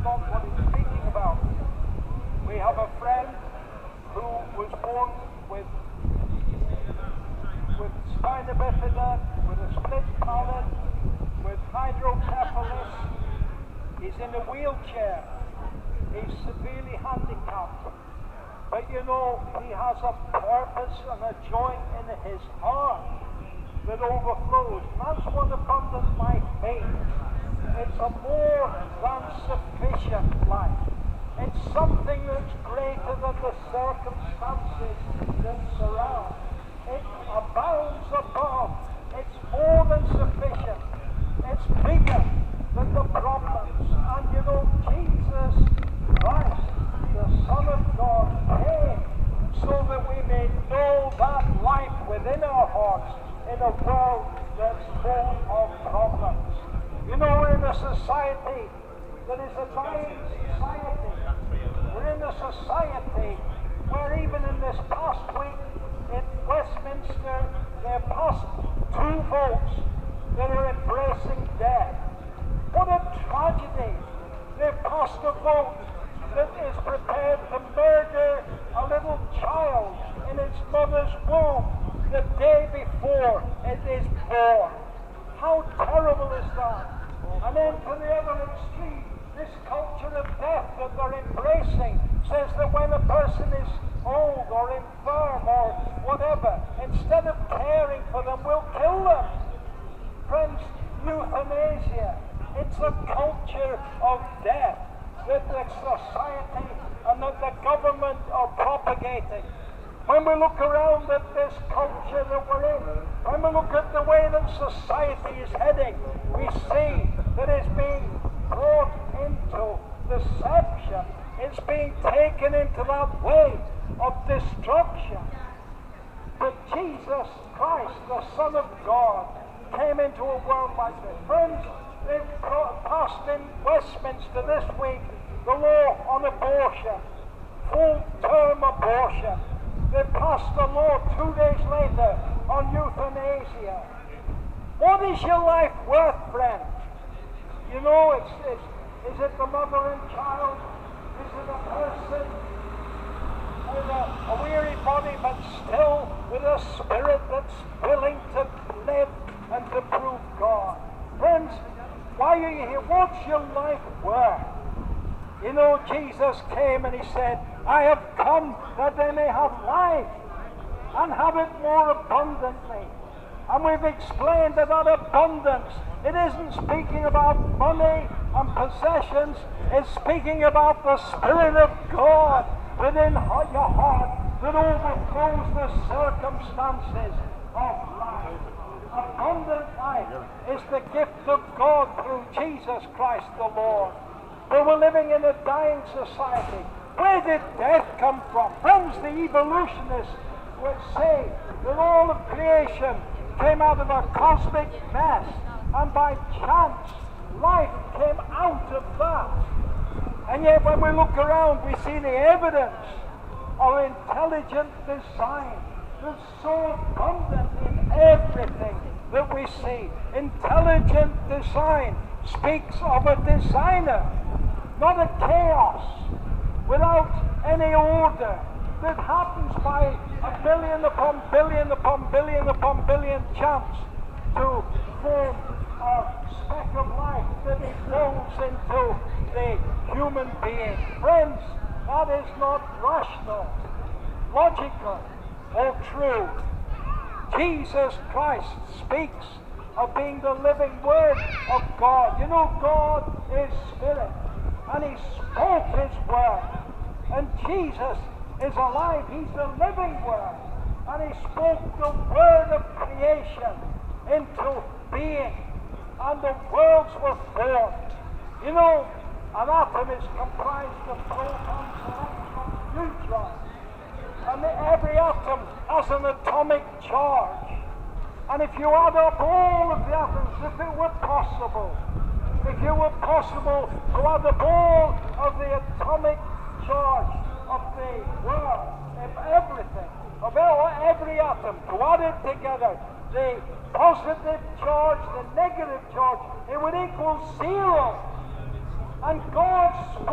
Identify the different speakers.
Speaker 1: not what he's speaking about. We have a friend who was born with spina bifida, with a split palate, with hydrocephalus. He's in a wheelchair. He's severely handicapped. But you know, he has a purpose and a joy in his heart that overflows. And that's what abundant life means. It's a more than sufficient life. It's something that's greater than the circumstances that surround. It abounds above. It's more than sufficient. It's bigger than the problems. And you know, Jesus Christ, the Son of God, came so that we may know that life within our hearts in a world that's full of problems. You know, we're in a society that is a dying society. We're in a society where even in this past week in Westminster, they passed 2 votes that are embracing death. What a tragedy. They've passed a vote that is prepared to murder a little child in its mother's womb the day before it is born. How terrible is that? And then to the other extreme, this culture of death that they're embracing says that when a person is old or infirm or whatever, instead of caring for them, we'll kill them. Friends, euthanasia, it's a culture of death that the society and that the government are propagating. When we look around at this culture that we're in, when we look at the way that society is heading, we see that it's being brought into deception. It's being taken into that way of destruction. But Jesus Christ, the Son of God, came into a world like this. Friends, they've passed in Westminster this week the law on abortion, full-term abortion. They passed the law 2 days later on euthanasia. What is your life worth, friend? You know, is it the mother and child? Is it a person with a weary body but still with a spirit that's willing to live and to prove God? Friends, why are you here? What's your life worth? You know, Jesus came and he said, I have come that they may have life and have it more abundantly. And we've explained that that abundance, it isn't speaking about money and possessions, it's speaking about the Spirit of God within your heart that overflows the circumstances of life. Abundant life is the gift of God through Jesus Christ the Lord. But we're living in a dying society. Where did death come from? Friends, the evolutionists would say that all of creation came out of a cosmic mess, and by chance, life came out of that. And yet when we look around, we see the evidence of intelligent design that's so abundant in everything that we see. Intelligent design speaks of a designer, not a chaos without any order that happens by a billion upon billion upon billion upon billion chance to form a speck of life that evolves into the human being. Friends, that is not rational, logical, or true. Jesus Christ speaks of being the living Word of God. You know, God is Spirit, and He spoke His Word. And Jesus is alive. He's the living Word. And He spoke the Word of creation into being. And the worlds were formed. You know, an atom is comprised of protons, electrons, neutrons. And every atom has an atomic charge. And if you add up all of the atoms, if it were possible to add up all of the atomic charge of the world, of everything, of every atom, to add it together, the positive charge, the negative charge, it would equal 0. and God's